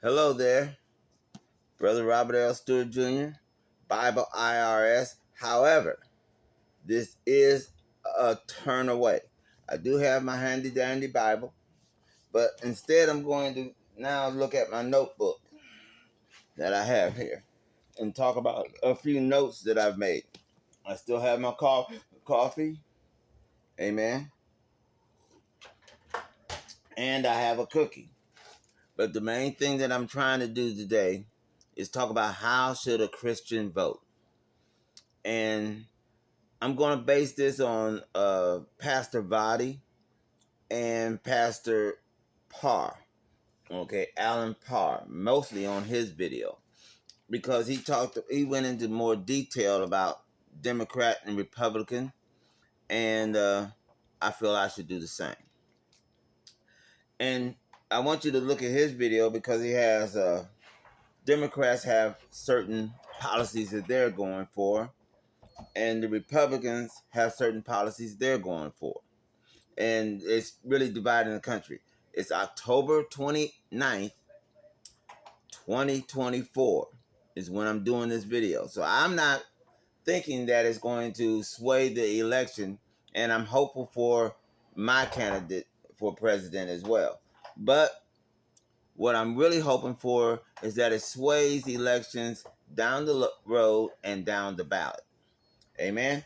Hello there, Brother Robert L. Stewart Jr., Bible IRS. However, this is a turn away. I do have my handy dandy Bible, but instead I'm going to now look at my notebook that I have here and talk about a few notes that I've made. I still have my coffee, amen, and I have a cookie. But the main thing that I'm trying to do today is talk about how should a Christian vote. And I'm going to base this on Pastor Vadi and Pastor Parr, okay, Alan Parr, mostly on his video, because he went into more detail about Democrat and Republican, and I feel I should do the same. And I want you to look at his video because he has Democrats have certain policies that they're going for, and the Republicans have certain policies they're going for. And it's really dividing the country. It's October 29th, 2024 is when I'm doing this video. So I'm not thinking that it's going to sway the election, and I'm hopeful for my candidate for president as well. But what I'm really hoping for is that it sways elections down the road and down the ballot. Amen.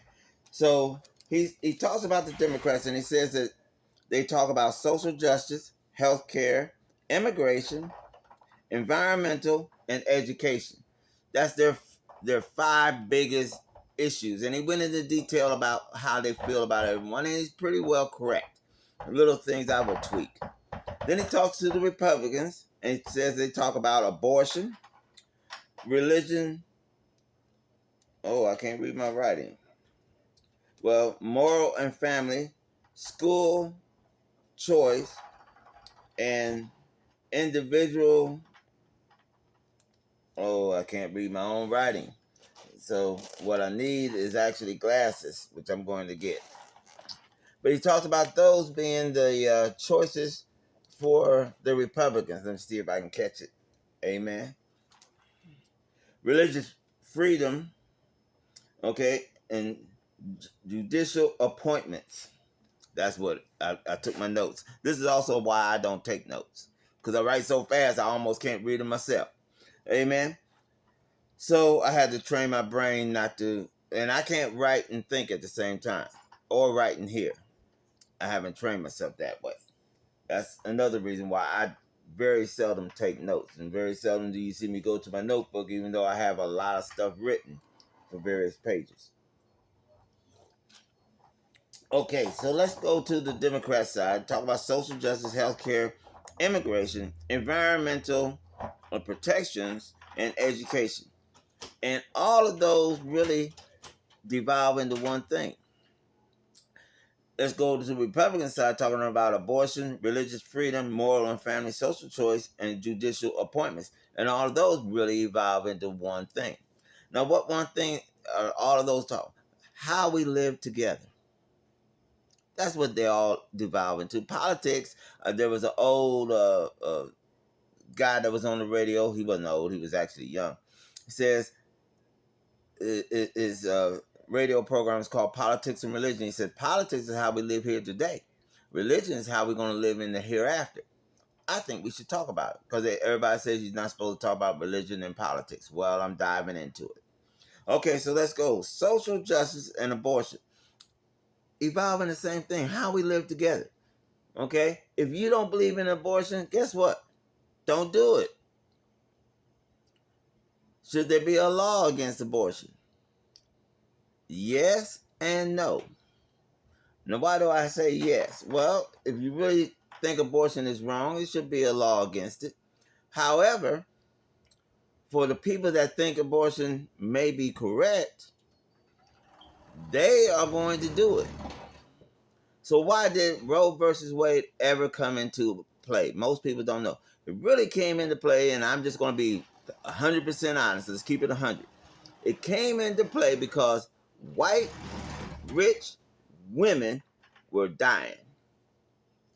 So he talks about the Democrats, and he says that they talk about social justice, health care, immigration, environmental, and education. That's their five biggest issues. And he went into detail about how they feel about everyone, and he's pretty well correct. Little things I would tweak. Then he talks to the Republicans, and he says they talk about abortion, religion. Oh, I can't read my writing. Well, moral and family, school choice, and individual. Oh, I can't read my own writing. So what I need is actually glasses, which I'm going to get. But he talks about those being the choices for the Republicans. Let me see if I can catch it. Amen. Religious freedom, okay, and judicial appointments. That's what I took my notes. This is also why I don't take notes, because I write so fast I almost can't read them myself. Amen. So I had to train my brain not to, and I can't write and think at the same time, or write and hear. I haven't trained myself that way. That's another reason why I very seldom take notes, and very seldom do you see me go to my notebook, even though I have a lot of stuff written for various pages. Okay, so let's go to the Democrat side. Talk about social justice, healthcare, immigration, environmental protections, and education. And all of those really devolve into one thing. Let's go to the Republican side, talking about abortion, religious freedom, moral and family social choice, and judicial appointments. And all of those really evolve into one thing. Now, what one thing are all of those talk? How we live together. That's what they all devolve into. Politics, there was an old guy that was on the radio. He wasn't old, he was actually young. He says, his radio program is called Politics and Religion. He said, politics is how we live here today. Religion is how we're going to live in the hereafter. I think we should talk about it, because everybody says you're not supposed to talk about religion and politics. Well, I'm diving into it. Okay, so let's go. Social justice and abortion. Evolving the same thing. How we live together. Okay? If you don't believe in abortion, guess what? Don't do it. Should there be a law against abortion? Yes and no. Now, why do I say yes? Well, if you really think abortion is wrong, there should be a law against it. However, for the people that think abortion may be correct, they are going to do it. So why did Roe versus Wade ever come into play? Most people don't know. It really came into play, and I'm just going to be 100% honest. Let's keep it 100. It came into play because white, rich women were dying.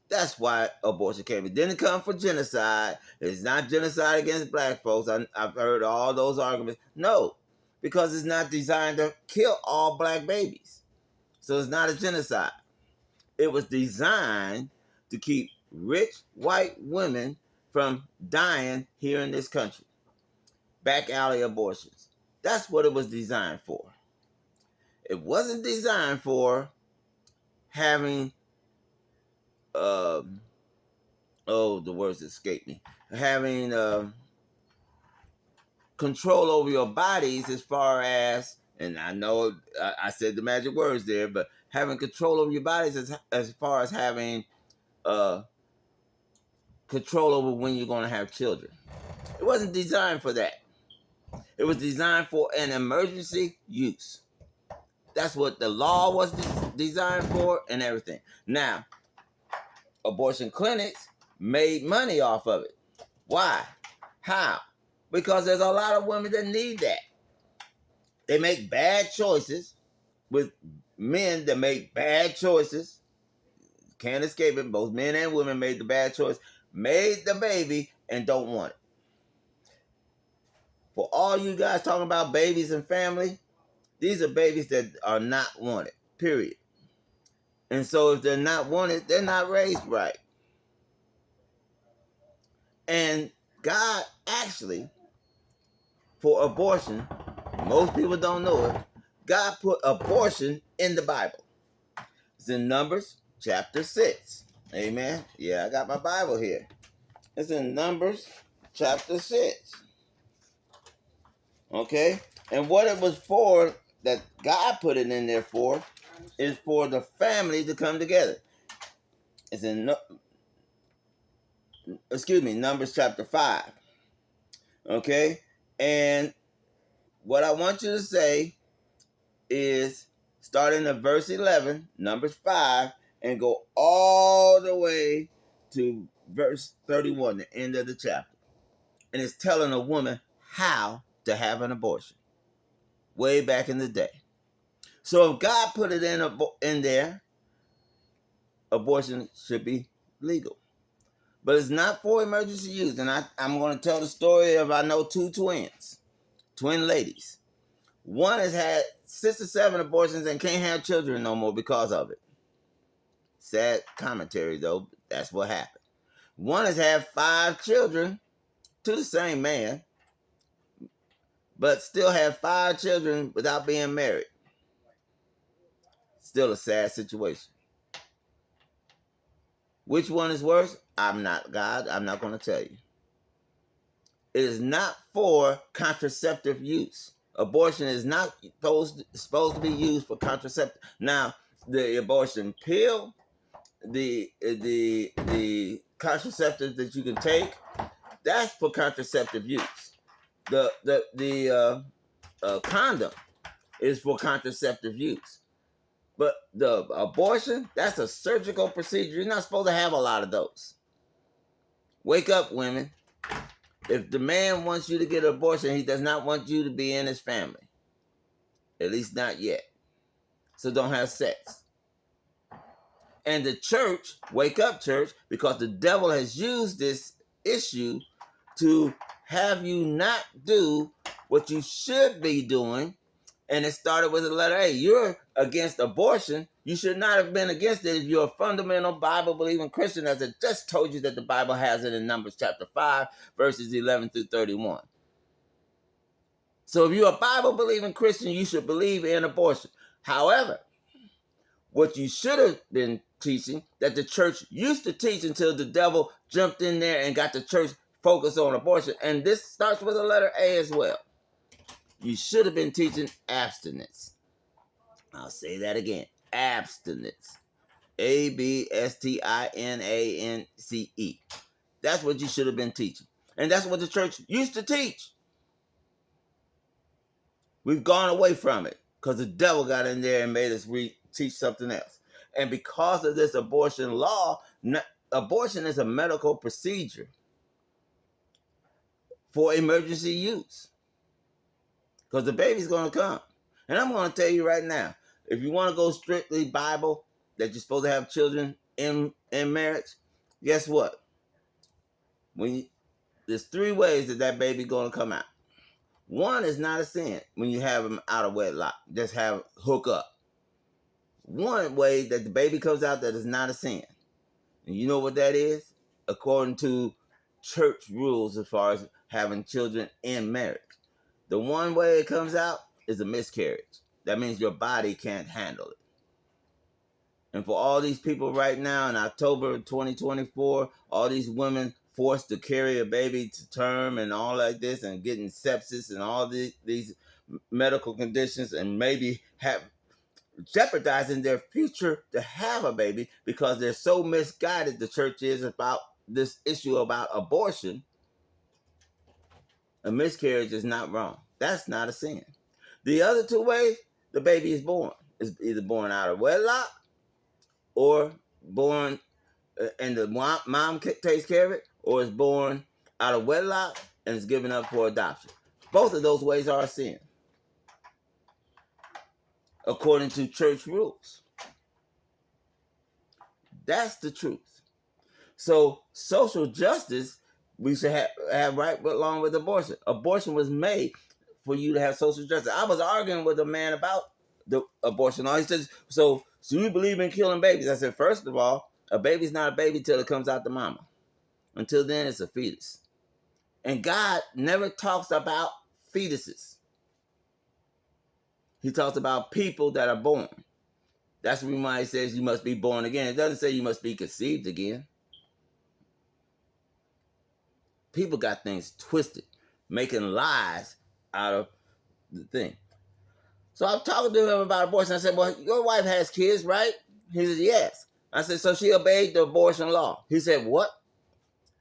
That's why abortion came. It didn't come for genocide. It's not genocide against black folks. I've heard all those arguments. No, because it's not designed to kill all black babies. So it's not a genocide. It was designed to keep rich white women from dying here in this country. Back alley abortions. That's what it was designed for. It wasn't designed for having, the words escape me, having control over your bodies as far as, and I know I said the magic words there, but having control over your bodies as far as having control over when you're going to have children. It wasn't designed for that. It was designed for an emergency use. That's what the law was designed for and everything. Now, abortion clinics made money off of it. Why? How? Because there's a lot of women that need that. They make bad choices with men that make bad choices. Can't escape it. Both men and women made the bad choice, made the baby, and don't want it. For all you guys talking about babies and family, these are babies that are not wanted, period. And so if they're not wanted, they're not raised right. And God actually, for abortion, most people don't know it, God put abortion in the Bible. It's in Numbers chapter 6. Amen. Yeah, I got my Bible here. It's in Numbers chapter 6. Okay? And what it was for, that God put it in there for, is for the family to come together. It's in, Numbers chapter 5. Okay? And what I want you to say is, starting at verse 11, Numbers 5, and go all the way to verse 31, the end of the chapter. And it's telling a woman how to have an abortion way back in the day. So if God put it in there, abortion should be legal. But it's not for emergency use. And I'm going to tell the story of, I know two twin ladies. One has had 6 or 7 abortions and can't have children no more because of it. Sad commentary, though. That's what happened. One has had 5 children to the same man, but still have 5 children without being married. Still a sad situation. Which one is worse? I'm not God. I'm not going to tell you. It is not for contraceptive use. Abortion is not supposed to be used for contraceptive. Now, the abortion pill, the contraceptive that you can take, that's for contraceptive use. The condom is for contraceptive use. But the abortion, that's a surgical procedure. You're not supposed to have a lot of those. Wake up, women. If the man wants you to get an abortion, he does not want you to be in his family. At least not yet. So don't have sex. And the church, wake up, church, because the devil has used this issue to have you not do what you should be doing. And it started with the letter A. You're against abortion. You should not have been against it if you're a fundamental Bible-believing Christian, as I just told you that the Bible has it in Numbers chapter 5, verses 11 through 31. So if you're a Bible-believing Christian, you should believe in abortion. However, what you should have been teaching, that the church used to teach until the devil jumped in there and got the church focused on abortion, and this starts with a letter A as well. You should have been teaching abstinence. I'll say that again. Abstinence. Abstinance. That's what you should have been teaching. And that's what the church used to teach. We've gone away from it because the devil got in there and made us teach something else. And because of this abortion law, abortion is a medical procedure for emergency use. Because the baby's going to come. And I'm going to tell you right now, if you want to go strictly Bible, that you're supposed to have children in marriage, guess what? There's three ways that baby gonna come out. One is not a sin when you have them out of wedlock. Just have hook up. One way that the baby comes out that is not a sin. And you know what that is? According to church rules as far as having children in marriage. The one way it comes out is a miscarriage. That means your body can't handle it. And for all these people right now in October 2024, all these women forced to carry a baby to term and all like this and getting sepsis and all these medical conditions and maybe have jeopardizing their future to have a baby because they're so misguided the church is about this issue about abortion. A miscarriage is not wrong. That's not a sin. The other two ways the baby is born is either born out of wedlock or born and the mom takes care of it, or is born out of wedlock and is given up for adoption. Both of those ways are a sin according to church rules. That's the truth. So social justice, we should have right along with abortion. Abortion was made for you to have social justice. I was arguing with a man about the abortion. He says, so you believe in killing babies? I said, first of all, a baby's not a baby till it comes out the mama. Until then, it's a fetus. And God never talks about fetuses. He talks about people that are born. That's the reason why he says you must be born again. It doesn't say you must be conceived again. People got things twisted, making lies out of the thing. So I'm talking to him about abortion. I said, well, your wife has kids, right? He said, yes. I said, so she obeyed the abortion law. He said, what?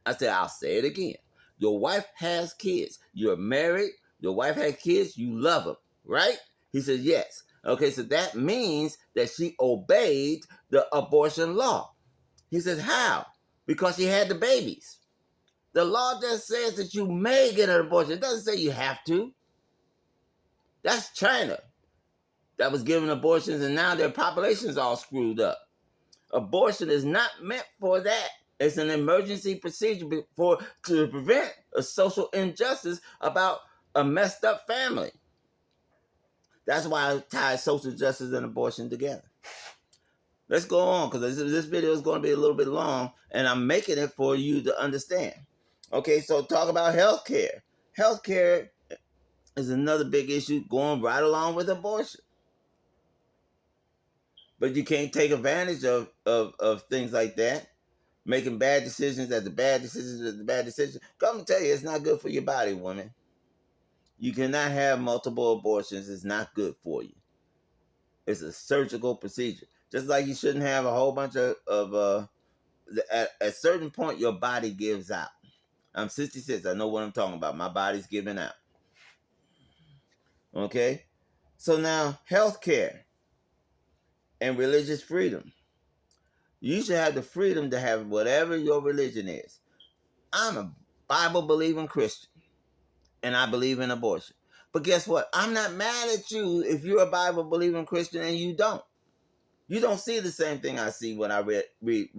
I said, I'll say it again. Your wife has kids. You're married. Your wife has kids. You love them, right? He said, yes. Okay, so that means that she obeyed the abortion law. He said, how? Because she had the babies. The law just says that you may get an abortion. It doesn't say you have to. That's China that was giving abortions, and now their population's all screwed up. Abortion is not meant for that. It's an emergency procedure to prevent a social injustice about a messed up family. That's why I tie social justice and abortion together. Let's go on, because this video is going to be a little bit long, and I'm making it for you to understand. Okay, so talk about healthcare. Healthcare is another big issue going right along with abortion. But you can't take advantage of things like that. Making bad decisions as the bad decisions as the bad decisions. Come to tell you, it's not good for your body, woman. You cannot have multiple abortions. It's not good for you. It's a surgical procedure. Just like you shouldn't have a whole bunch at a certain point, your body gives out. I'm 66. I know what I'm talking about. My body's giving out. Okay? So now, healthcare and religious freedom. You should have the freedom to have whatever your religion is. I'm a Bible-believing Christian, and I believe in abortion. But guess what? I'm not mad at you if you're a Bible-believing Christian and you don't. You don't see the same thing I see when I read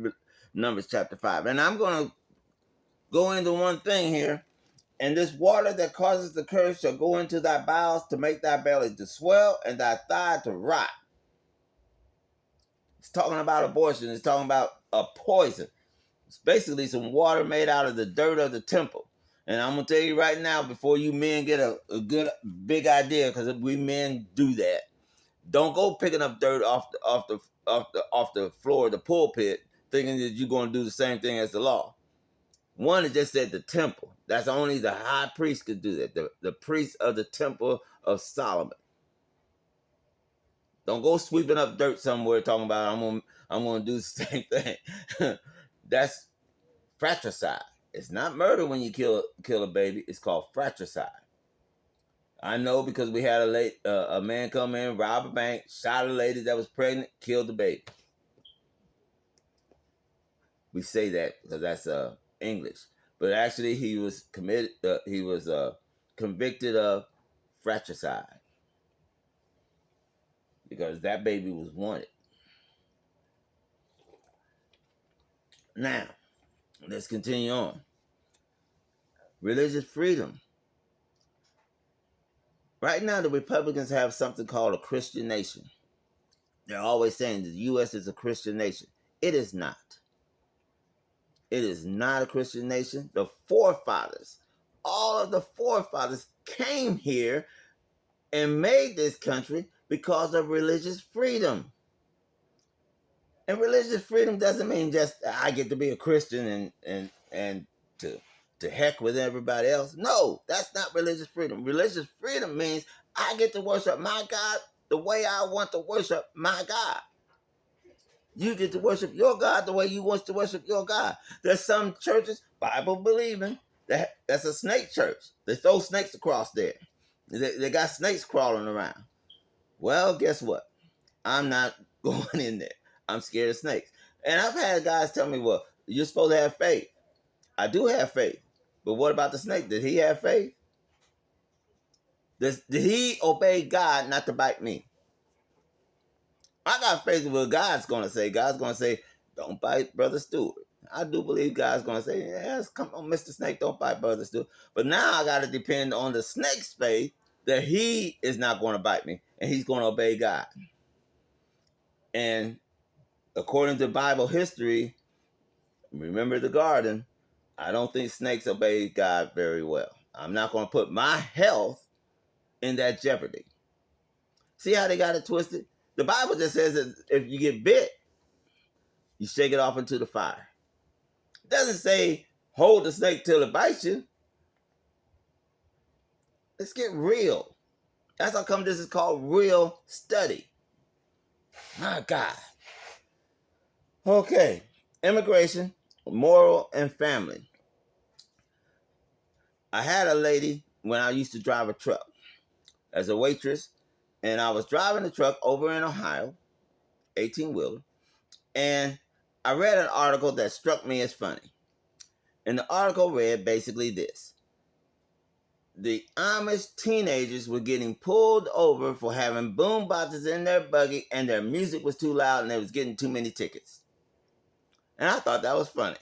Numbers chapter 5. And I'm going to go into one thing here. And this water that causes the curse shall go into thy bowels to make thy belly to swell and thy thigh to rot. It's talking about abortion. It's talking about a poison. It's basically some water made out of the dirt of the temple. And I'm going to tell you right now, before you men get a good big idea, because we men do that. Don't go picking up dirt off the floor of the pulpit thinking that you're going to do the same thing as the law. One, it just said the temple. That's only the high priest could do that. The priest of the temple of Solomon. Don't go sweeping up dirt somewhere talking about I'm gonna do the same thing. That's fratricide. It's not murder when you kill a baby. It's called fratricide. I know because we had a man come in, rob a bank, shot a lady that was pregnant, killed the baby. We say that because that's English, but actually he was convicted of fratricide because that baby was wanted. Now, let's continue on. Religious freedom. Right now, the Republicans have something called a Christian nation. They're always saying the U.S. is a Christian nation. It is not. It is not a Christian nation. The forefathers, all of the forefathers came here and made this country because of religious freedom. And religious freedom doesn't mean just I get to be a Christian and to heck with everybody else. No, that's not religious freedom. Religious freedom means I get to worship my God the way I want to worship my God. You get to worship your God the way you want to worship your God. There's some churches, Bible believing, that's a snake church. They throw snakes across there. They got snakes crawling around. Well, guess what? I'm not going in there. I'm scared of snakes. And I've had guys tell me, well, you're supposed to have faith. I do have faith. But what about the snake? Did he have faith? Did he obey God not to bite me? I got faith in what God's going to say. God's going to say, don't bite Brother Stewart. I do believe God's going to say, yes, come on, Mr. Snake, don't bite Brother Stewart. But now I got to depend on the snake's faith that he is not going to bite me and he's going to obey God. And according to Bible history, remember the garden, I don't think snakes obey God very well. I'm not going to put my health in that jeopardy. See how they got it twisted? The Bible just says that if you get bit, you shake it off into the fire. It doesn't say hold the snake till it bites you. Let's get real. That's how come this is called real study. My God. Okay. Immigration, moral, and family. I had a lady when I used to drive a truck as a waitress, and I was driving the truck over in Ohio, 18-wheeler, and I read an article that struck me as funny. And the article read basically this. The Amish teenagers were getting pulled over for having boom boxes in their buggy and their music was too loud and they was getting too many tickets. And I thought that was funny.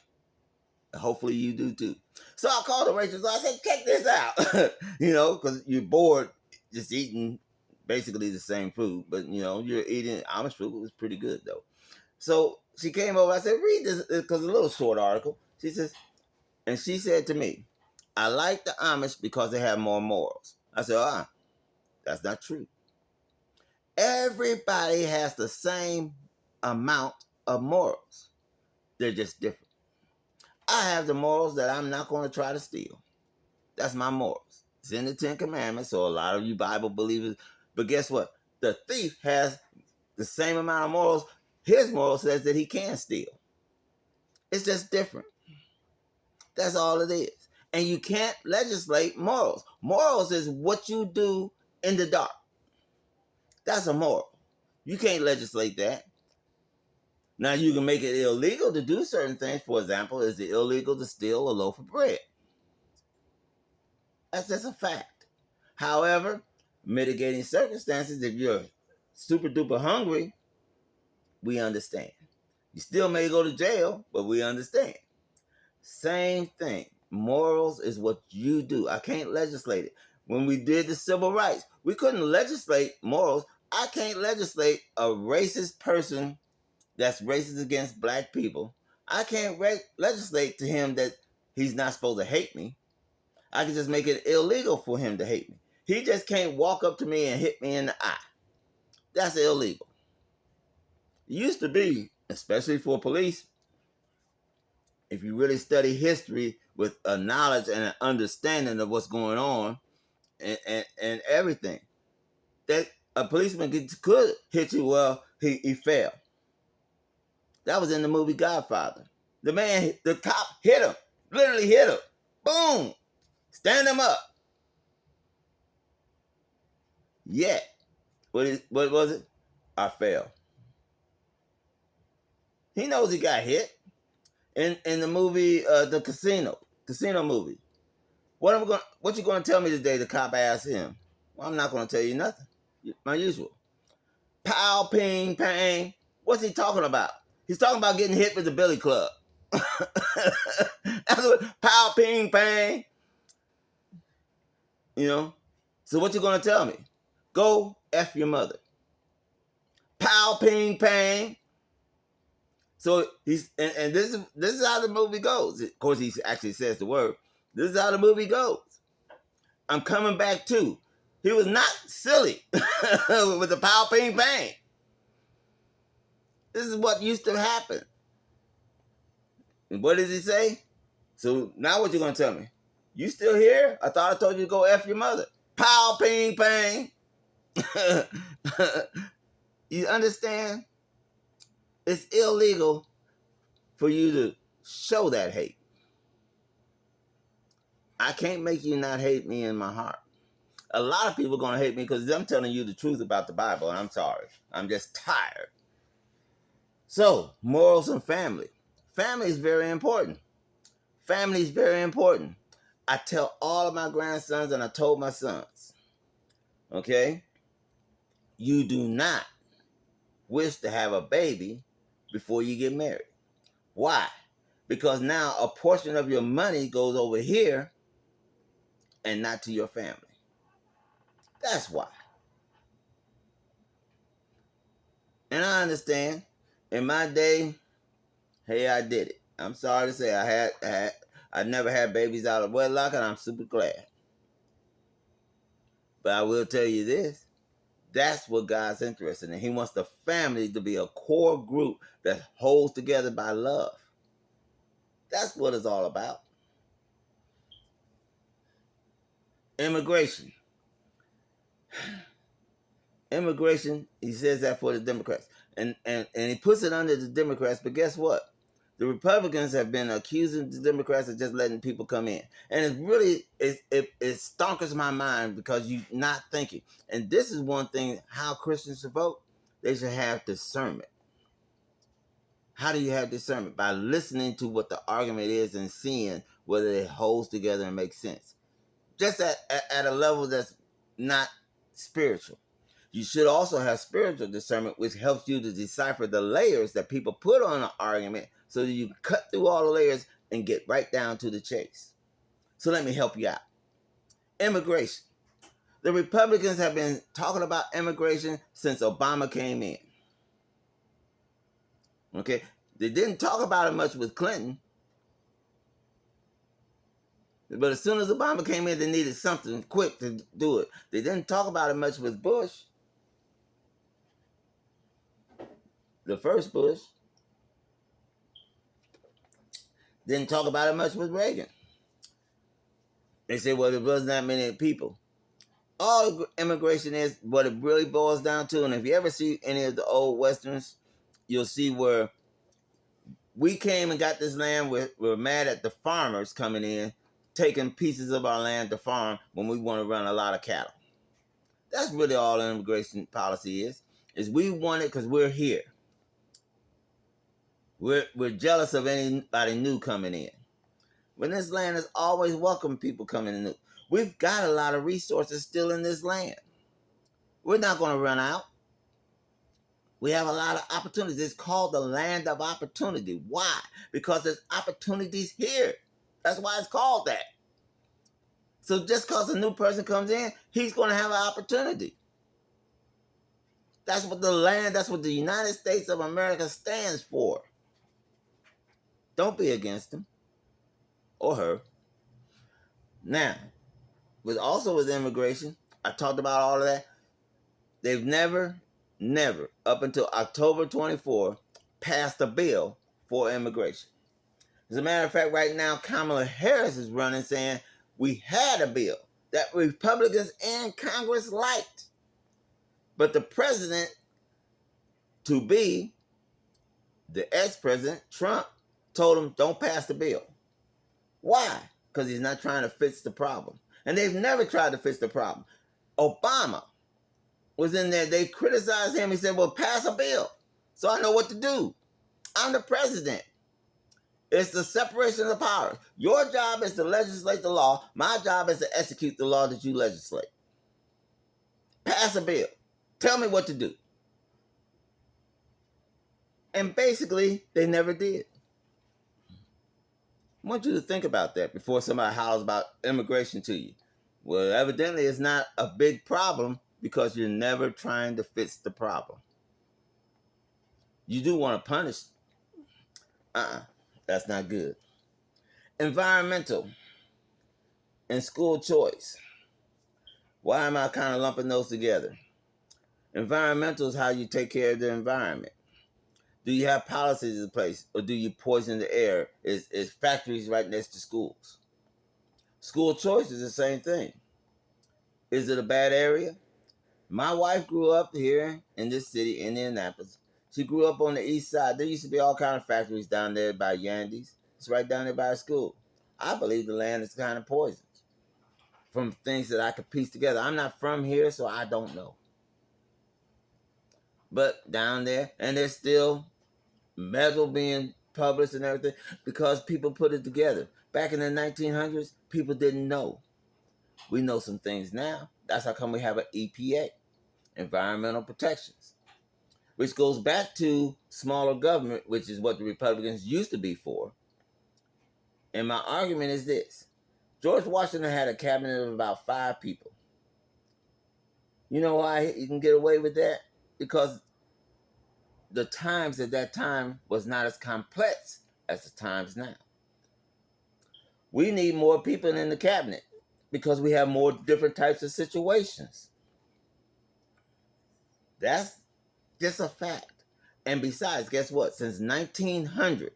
Hopefully you do too. So I called the waitress. I said, check this out. Because you're bored just eating basically the same food. But, you're eating Amish food. It was pretty good, though. So she came over. I said, read this, because it's a little short article. She said to me, I like the Amish because they have more morals. I said, that's not true. Everybody has the same amount of morals. They're just different. I have the morals that I'm not going to try to steal. That's my morals. It's in the 10 Commandments, so a lot of you Bible believers. But guess what? The thief has the same amount of morals. His moral says that he can steal. It's just different. That's all it is. And you can't legislate morals. Morals is what you do in the dark. That's a moral. You can't legislate that. Now, you can make it illegal to do certain things. For example, is it illegal to steal a loaf of bread? That's just a fact. However, mitigating circumstances, if you're super duper hungry, we understand. You still may go to jail, but we understand. Same thing. Morals is what you do. I can't legislate it. When we did the civil rights, we couldn't legislate morals. I can't legislate a racist person that's racist against black people. I can't legislate to him that he's not supposed to hate me. I can just make it illegal for him to hate me. He just can't walk up to me and hit me in the eye. That's illegal. It used to be, especially for police, if you really study history with a knowledge and an understanding of what's going on and everything, that a policeman could hit you, well, he fell. That was in the movie Godfather. The cop hit him, literally hit him. Boom! Stand him up. Yet, what was it? I fell. He knows he got hit. In the movie, the casino movie. What you gonna tell me today? The cop asked him. Well, I'm not gonna tell you nothing. My usual. Pow, ping, pang. What's he talking about? He's talking about getting hit with the billy club. That's what, pow, ping, bang. You know? So what you gonna tell me? Go F your mother. Pow, ping, bang. So and this is how the movie goes. Of course, he actually says the word. This is how the movie goes. I'm coming back too. He was not silly with the pow, ping, bang. This is what used to happen. And what does he say? So now what you gonna tell me? You still here? I thought I told you to go F your mother. Pow, ping, bang. You understand? It's illegal for you to show that hate. I can't make you not hate me in my heart. A lot of people are going to hate me because I'm telling you the truth about the Bible, and I'm sorry. I'm just tired. So, morals and family. Family is very important. Family is very important. I tell all of my grandsons, and I told my sons, okay, you do not wish to have a baby before you get married. Why? Because now a portion of your money goes over here and not to your family. That's why. And I understand. In my day, hey, I did it. I'm sorry to say I never had babies out of wedlock, and I'm super glad. But I will tell you this. That's what God's interested in. He wants the family to be a core group that holds together by love. That's what it's all about. Immigration. Immigration, he says that for the Democrats. And he puts it under the Democrats, but guess what? The Republicans have been accusing the Democrats of just letting people come in. And it's really, it stonkers my mind because you're not thinking. And this is one thing, how Christians should vote. They should have discernment. How do you have discernment? By listening to what the argument is and seeing whether it holds together and makes sense. Just at a level that's not spiritual. You should also have spiritual discernment, which helps you to decipher the layers that people put on an argument so that you cut through all the layers and get right down to the chase. So let me help you out. Immigration. The Republicans have been talking about immigration since Obama came in. Okay? They didn't talk about it much with Clinton. But as soon as Obama came in, they needed something quick to do it. They didn't talk about it much with Bush. The first Bush. Didn't talk about it much with Reagan. They said, well, there wasn't that many people. All immigration is what it really boils down to. And if you ever see any of the old Westerns, you'll see where we came and got this land. We're mad at the farmers coming in, taking pieces of our land to farm when we want to run a lot of cattle. That's really all immigration policy is we want it because we're here. We're jealous of anybody new coming in. When this land is always welcome people coming in. We've got a lot of resources still in this land. We're not going to run out. We have a lot of opportunities. It's called the land of opportunity. Why? Because there's opportunities here. That's why it's called that. So just because a new person comes in, he's going to have an opportunity. That's what that's what the United States of America stands for. Don't be against him or her. Now, with immigration, I talked about all of that. They've never, up until October 24, passed a bill for immigration. As a matter of fact, right now, Kamala Harris is running saying we had a bill that Republicans and Congress liked. But the president to be, the ex-president, Trump, told him don't pass the bill. Why? Because he's not trying to fix the problem. And they've never tried to fix the problem. Obama was in there. They criticized him. He said, well, pass a bill so I know what to do. I'm the president. It's the separation of powers. Your job is to legislate the law. My job is to execute the law that you legislate. Pass a bill. Tell me what to do. And basically, they never did. I want you to think about that before somebody hollers about immigration to you. Well, evidently it's not a big problem because you're never trying to fix the problem. You do want to punish. That's not good. Environmental and school choice. Why am I kind of lumping those together? Environmental is how you take care of the environment. Do you have policies in place, or do you poison the air? Is factories right next to schools? School choice is the same thing. Is it a bad area? My wife grew up here in this city, Indianapolis. She grew up on the east side. There used to be all kind of factories down there by Yandy's. It's right down there by the school. I believe the land is kind of poisoned from things that I could piece together. I'm not from here, so I don't know. But down there, and there's still metal being published and everything because people put it together. Back in the 1900s, people didn't know. We know some things now. That's how come we have an EPA, environmental protections, which goes back to smaller government, which is what the Republicans used to be for. And my argument is this. George Washington had a cabinet of about 5 people. You know why he can get away with that? Because the times at that time was not as complex as the times now. We need more people in the cabinet because we have more different types of situations. That's just a fact. And besides, guess what? Since 1900,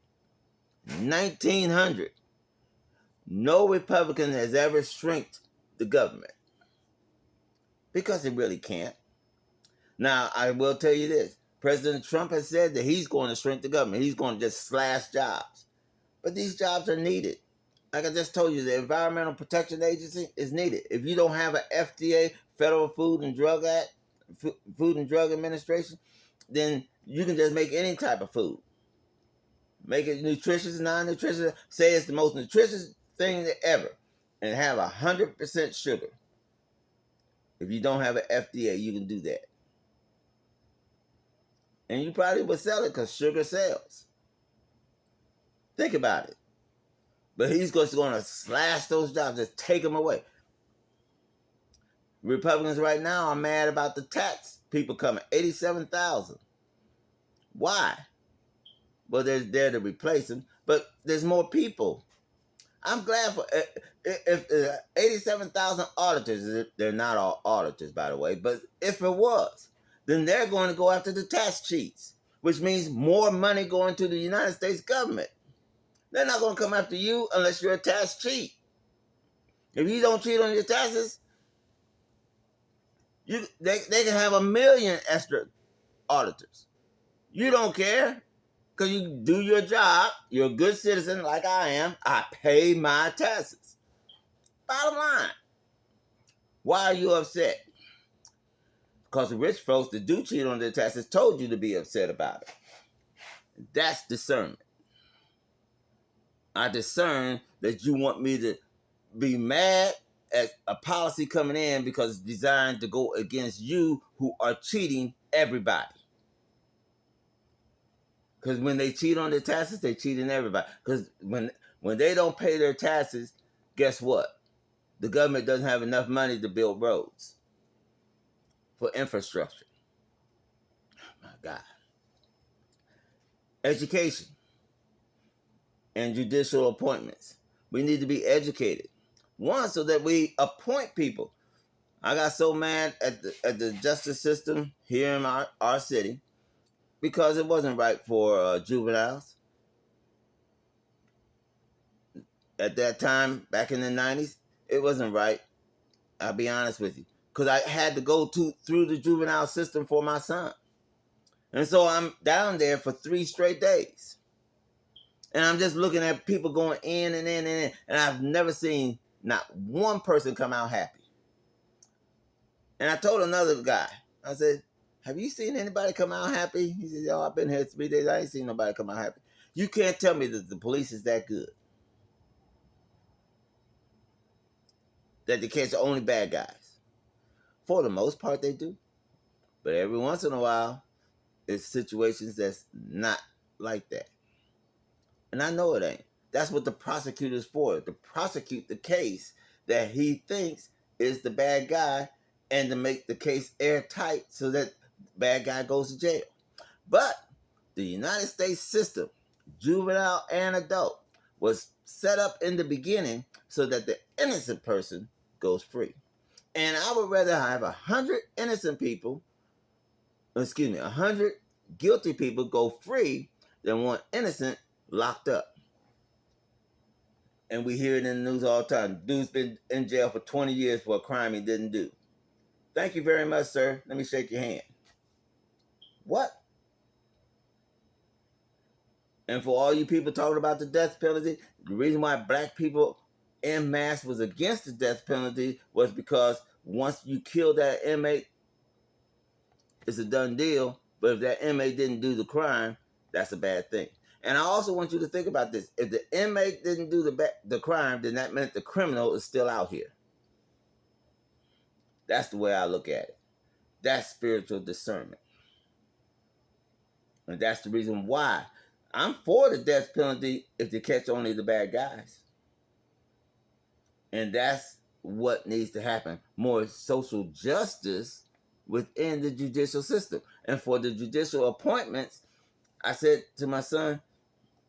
no Republican has ever shrinked the government because it really can't. Now, I will tell you this. President Trump has said that he's going to shrink the government. He's going to just slash jobs. But these jobs are needed. Like I just told you, the Environmental Protection Agency is needed. If you don't have an FDA, Federal Food and Drug Administration, then you can just make any type of food. Make it nutritious, non-nutritious. Say it's the most nutritious thing ever, and have 100% sugar. If you don't have an FDA, you can do that. And you probably would sell it because sugar sells. Think about it. But he's just going to slash those jobs, just take them away. Republicans right now are mad about the tax people coming, 87,000. Why? Well, they're there to replace them, but there's more people. I'm glad for if 87,000 auditors. They're not all auditors, by the way, but if it was, then they're going to go after the tax cheats, which means more money going to the United States government. They're not going to come after you unless you're a tax cheat. If you don't cheat on your taxes, they can have 1 million extra auditors. You don't care because you do your job. You're a good citizen like I am. I pay my taxes. Bottom line. Why are you upset? Because the rich folks that do cheat on their taxes told you to be upset about it. That's discernment. I discern that you want me to be mad at a policy coming in because it's designed to go against you who are cheating everybody. Because when they cheat on their taxes, they cheating everybody. Because when they don't pay their taxes, guess what? The government doesn't have enough money to build roads for infrastructure. Oh my God. Education and judicial appointments. We need to be educated. One, so that we appoint people. I got so mad at the justice system here in our city because it wasn't right for juveniles. At that time, back in the 90s, it wasn't right. I'll be honest with you. Because I had to go through the juvenile system for my son. And so I'm down there for 3 straight days. And I'm just looking at people going in and in and in. And I've never seen not one person come out happy. And I told another guy, I said, have you seen anybody come out happy? He said, yo, I've been here 3 days. I ain't seen nobody come out happy. You can't tell me that the police is that good. That they catch only bad guys. For the most part, they do. But every once in a while, it's situations that's not like that. And I know it ain't. That's what the prosecutor's for, to prosecute the case that he thinks is the bad guy and to make the case airtight so that the bad guy goes to jail. But the United States system, juvenile and adult, was set up in the beginning so that the innocent person goes free. And I would rather have 100 innocent people, 100 guilty people go free than one innocent locked up. And we hear it in the news all the time. Dude's been in jail for 20 years for a crime he didn't do. Thank you very much, sir. Let me shake your hand. What? And for all you people talking about the death penalty, the reason why black people en masse was against the death penalty was because once you kill that inmate, it's a done deal. But if that inmate didn't do the crime, that's a bad thing. And I also want you to think about this. If the inmate didn't do the crime, then that meant the criminal is still out here. That's the way I look at it. That's spiritual discernment. And that's the reason why I'm for the death penalty if they catch only the bad guys. And that's what needs to happen. More social justice within the judicial system. And for the judicial appointments, I said to my son,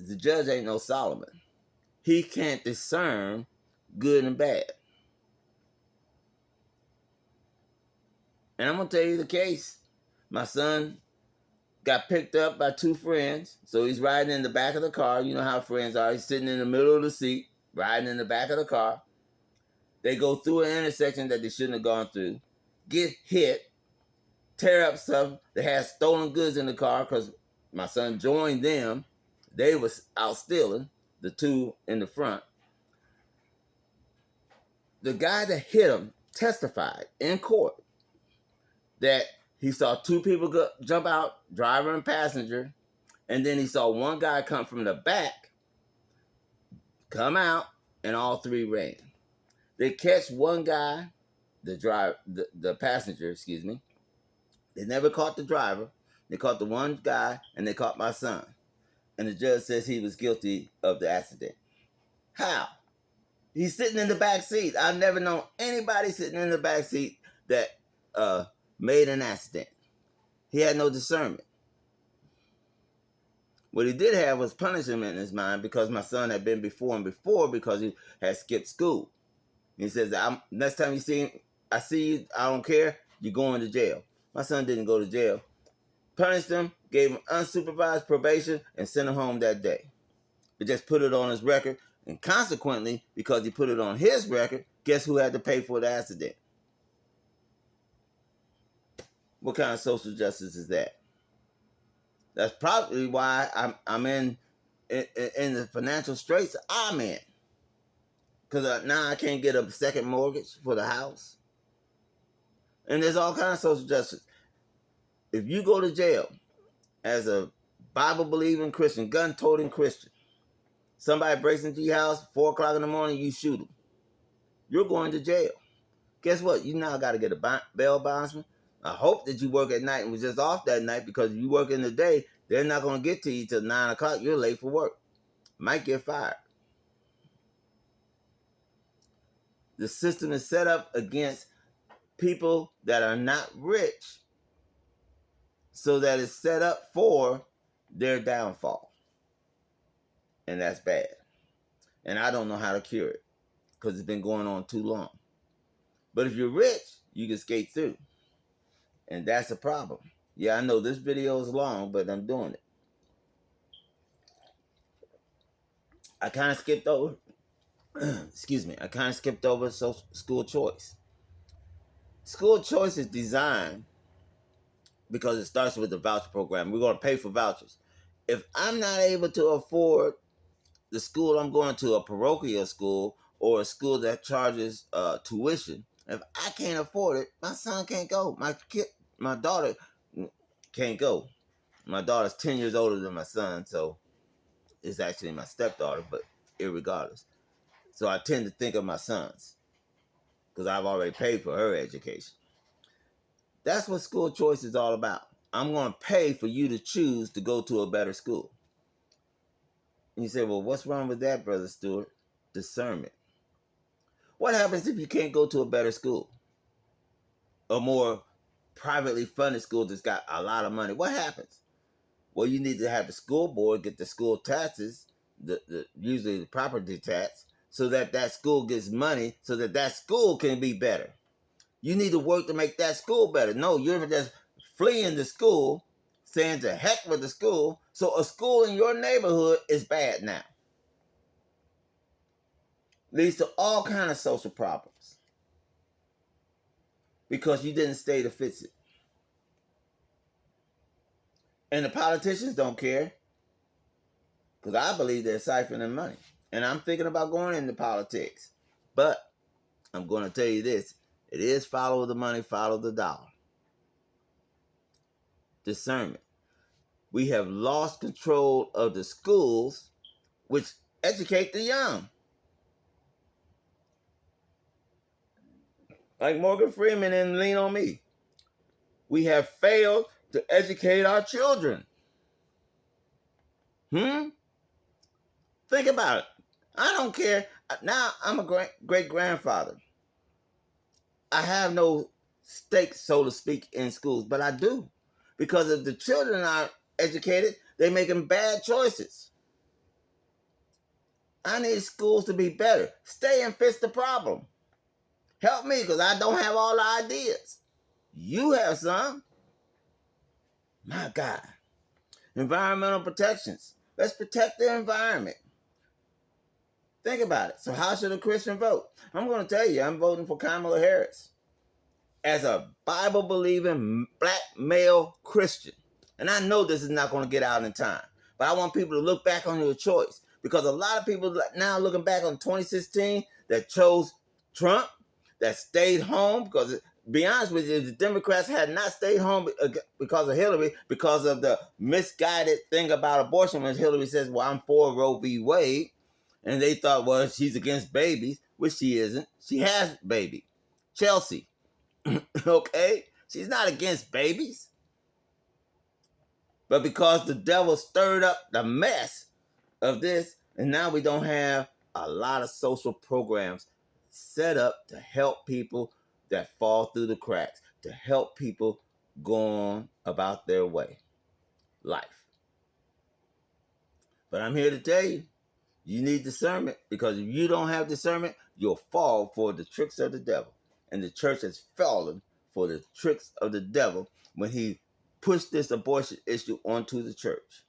the judge ain't no Solomon. He can't discern good and bad. And I'm going to tell you the case. My son got picked up by two friends. So he's riding in the back of the car. You know how friends are. He's sitting in the middle of the seat, riding in the back of the car. They go through an intersection that they shouldn't have gone through, get hit, tear up stuff. They had stolen goods in the car because my son joined them. They was out stealing, the two in the front. The guy that hit him testified in court that he saw two people jump out, driver and passenger, and then he saw one guy come from the back, come out, and all three ran. They catch one guy, the passenger, excuse me. They never caught the driver. They caught the one guy, and they caught my son. And the judge says he was guilty of the accident. How? He's sitting in the back seat. I've never known anybody sitting in the back seat that made an accident. He had no discernment. What he did have was punishment in his mind because my son had been before him before because he had skipped school. He says, next time you see him, I see you, I don't care, you're going to jail. My son didn't go to jail. Punished him, gave him unsupervised probation, and sent him home that day. But just put it on his record. And consequently, because he put it on his record, guess who had to pay for the accident? What kind of social justice is that? That's probably why I'm in the financial straits I'm in. Because now I can't get a second mortgage for the house. And there's all kinds of social justice. If you go to jail as a Bible-believing Christian, gun-toting Christian, somebody breaks into your house, 4 o'clock in the morning, you shoot them. You're going to jail. Guess what? You now got to get a bail bondsman. I hope that you work at night and was just off that night because if you work in the day, they're not going to get to you till 9 o'clock. You're late for work. Might get fired. The system is set up against people that are not rich so that it's set up for their downfall. And that's bad. And I don't know how to cure it because it's been going on too long. But if you're rich, you can skate through. And that's a problem. Yeah, I know this video is long, but I'm doing it. I kind of skipped over, excuse me, I kind of skipped over school choice. School choice is designed because it starts with the voucher program. We're going to pay for vouchers. If I'm not able to afford the school I'm going to, a parochial school or a school that charges tuition, if I can't afford it, my son can't go. My daughter can't go. My daughter's 10 years older than my son, so it's actually my stepdaughter, but irregardless. So I tend to think of my sons because I've already paid for her education. That's what school choice is all about. I'm going to pay for you to choose to go to a better school. And you say, well, what's wrong with that, Brother Stewart? Discernment. What happens if you can't go to a better school? A more privately funded school that's got a lot of money? What happens? Well, you need to have the school board get the school taxes, usually the property tax, so that that school gets money so that that school can be better. You need to work to make that school better. No, you're just fleeing the school, saying to heck with the school. So a school in your neighborhood is bad now. Leads to all kind of social problems because you didn't stay to fix it. And the politicians don't care because I believe they're siphoning money. And I'm thinking about going into politics. But I'm going to tell you this. It is follow the money, follow the dollar. Discernment. We have lost control of the schools, which educate the young. Like Morgan Freeman and Lean on Me. We have failed to educate our children. Think about it. I don't care. Now I'm a great grandfather. I have no stake, so to speak, in schools, but I do. Because if the children are educated, they're making bad choices. I need schools to be better. Stay and fix the problem. Help me because I don't have all the ideas. You have some. My God. Environmental protections. Let's protect the environment. Think about it. So how should a Christian vote? I'm going to tell you, I'm voting for Kamala Harris as a Bible-believing black male Christian. And I know this is not going to get out in time, but I want people to look back on your choice because a lot of people now looking back on 2016 that chose Trump, that stayed home because, be honest with you, the Democrats had not stayed home because of Hillary, because of the misguided thing about abortion when Hillary says, well, I'm for Roe v. Wade. And they thought, well, she's against babies, which she isn't. She has baby. Chelsea. Okay? She's not against babies. But because the devil stirred up the mess of this, and now we don't have a lot of social programs set up to help people that fall through the cracks, to help people go on about their way, life. But I'm here to tell you, you need discernment because if you don't have discernment, you'll fall for the tricks of the devil. And the church has fallen for the tricks of the devil when he pushed this abortion issue onto the church.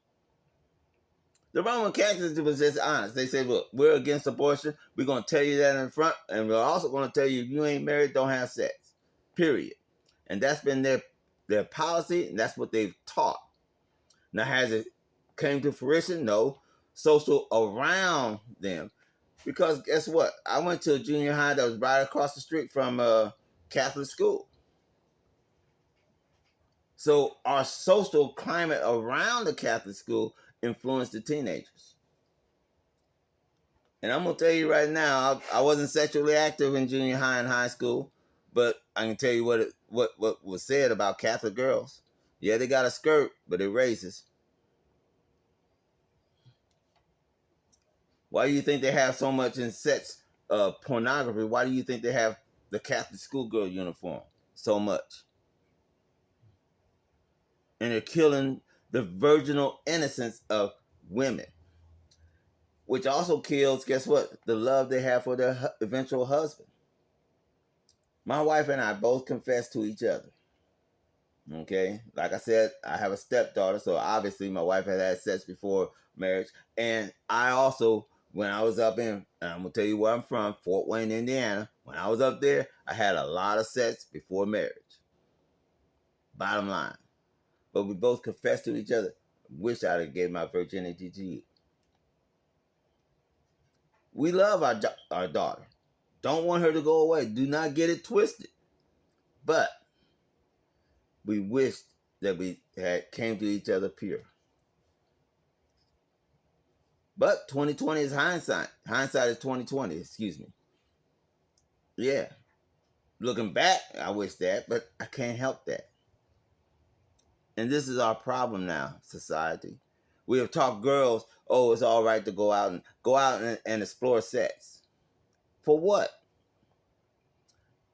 The Roman Catholics was just honest. They said, look, we're against abortion. We're going to tell you that in front. And we're also going to tell you if you ain't married, don't have sex. Period. And that's been their policy. And that's what they've taught. Now, has it came to fruition? No. Social around them. Because guess what? I went to a junior high that was right across the street from a Catholic school. So our social climate around the Catholic school influenced the teenagers. And I'm going to tell you right now, I wasn't sexually active in junior high and high school, but I can tell you what was said about Catholic girls. Yeah, they got a skirt, but they're racist. Why do you think they have so much in sex pornography? Why do you think they have the Catholic schoolgirl uniform so much? And they're killing the virginal innocence of women, which also kills, guess what? The love they have for their eventual husband. My wife and I both confess to each other. Okay? Like I said, I have a stepdaughter, so obviously my wife had sex before marriage. And I also, when I was up in, and I'm going to tell you where I'm from, Fort Wayne, Indiana, when I was up there, I had a lot of sex before marriage. Bottom line. But we both confessed to each other, wish I'd have gave my virginity to you. We love our daughter. Don't want her to go away. Do not get it twisted. But we wished that we had came to each other pure. But 2020 is hindsight. Hindsight is 2020, excuse me. Yeah. Looking back, I wish that, but I can't help that. And this is our problem now, society. We have taught girls, oh, it's all right to go out and explore sex. For what?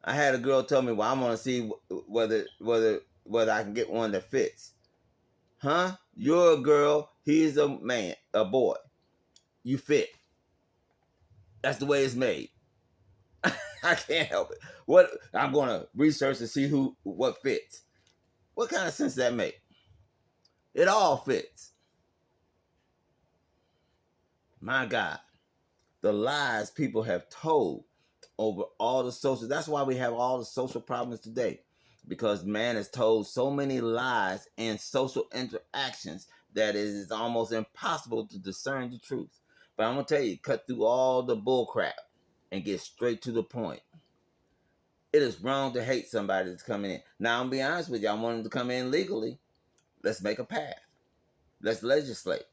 I had a girl tell me, "Well, I'm gonna see whether I can get one that fits." Huh? You're a girl. He's a man, a boy. You fit. That's the way it's made. I can't help it. What I'm gonna research to see what fits. What kind of sense does that make? It all fits. My God, the lies people have told over all the social. That's why we have all the social problems today, because man has told so many lies in social interactions that it is almost impossible to discern the truth. But I'm gonna tell you, cut through all the bull crap and get straight to the point. It is wrong to hate somebody that's coming in. Now, I'm gonna be honest with you. I want them to come in legally. Let's make a path. Let's legislate.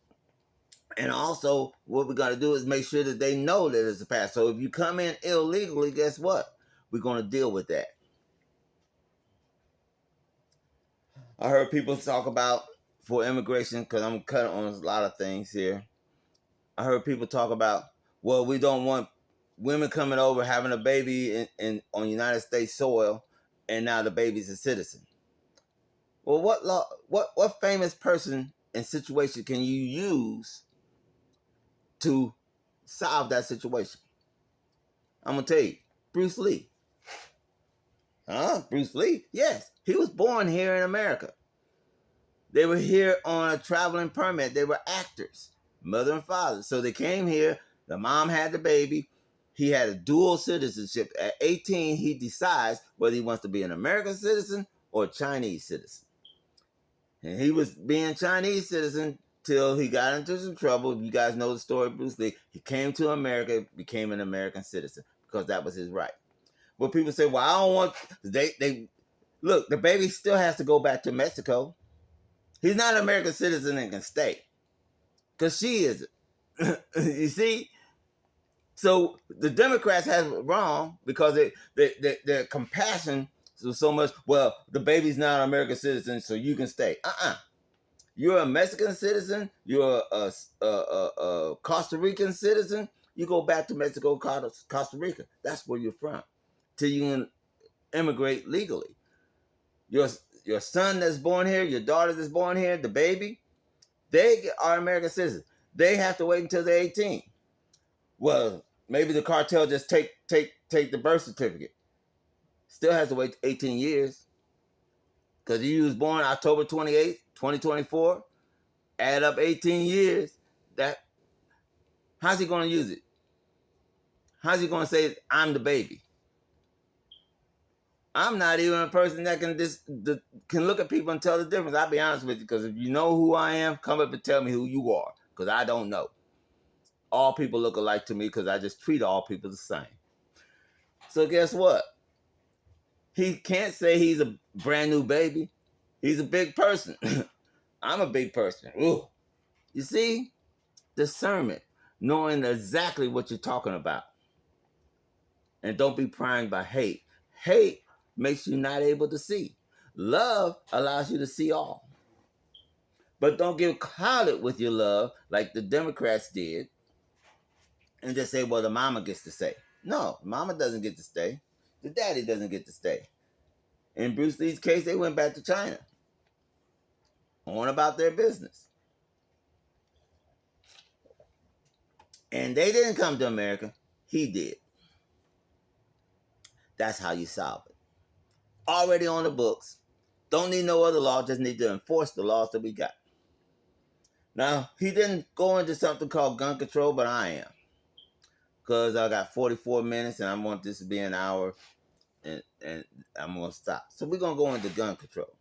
And also, what we got to do is make sure that they know that it's a path. So if you come in illegally, guess what? We're going to deal with that. I heard people talk about for immigration, because I'm cutting on a lot of things here. I heard people talk about, well, we don't want women coming over having a baby on United States soil, and now the baby's a citizen. Well, what famous person and situation can you use to solve that situation? I'm gonna tell you, Bruce Lee. Huh? Bruce Lee? Yes, he was born here in America. They were here on a traveling permit. They were actors, mother and father. So they came here. The mom had the baby. He had a dual citizenship. At 18, he decides whether he wants to be an American citizen or a Chinese citizen. And he was being Chinese citizen till he got into some trouble. You guys know the story of Bruce Lee. He came to America, became an American citizen because that was his right. But people say, well, I don't want, they look, the baby still has to go back to Mexico. He's not an American citizen and can stay. Because she isn't. You see? So the Democrats have it wrong because their compassion was so much, well, the baby's not an American citizen, so you can stay. You're a Mexican citizen. You're a Costa Rican citizen. You go back to Mexico, Costa Rica. That's where you're from. Till you can immigrate legally. Your son that's born here, your daughter that's born here, the baby, they are American citizens. They have to wait until they're 18. Well, maybe the cartel just take the birth certificate. Still has to wait 18 years. Because you was born October 28th, 2024. Add up 18 years. How's he going to use it? How's he going to say, I'm the baby? I'm not even a person that can look at people and tell the difference. I'll be honest with you, because if you know who I am, come up and tell me who you are, because I don't know. All people look alike to me because I just treat all people the same. So guess what? He can't say he's a brand new baby. He's a big person. I'm a big person. Ooh. You see? Discernment. Knowing exactly what you're talking about. And don't be primed by hate. Hate makes you not able to see. Love allows you to see all. But don't get clouded with your love like the Democrats did and just say, well, the mama gets to stay. No, mama doesn't get to stay. The daddy doesn't get to stay. In Bruce Lee's case, they went back to China. On about their business. And they didn't come to America. He did. That's how you solve it. Already on the books. Don't need no other law. Just need to enforce the laws that we got. Now, he didn't go into something called gun control, but I am. Because I got 44 minutes and I want this to be an hour. And I'm going to stop. So we're going to go into gun control.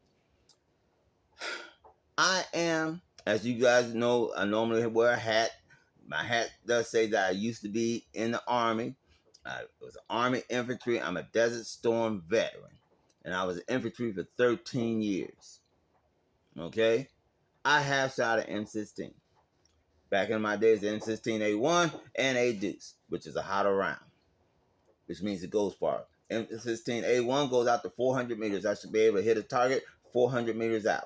I am, as you guys know, I normally wear a hat. My hat does say that I used to be in the Army. I was Army infantry. I'm a Desert Storm veteran. And I was infantry for 13 years. Okay? I have shot an M16. Back in my days, the M16A1 and A Deuce, which is a hotter round, which means it goes far. M16A1 goes out to 400 meters. I should be able to hit a target 400 meters out.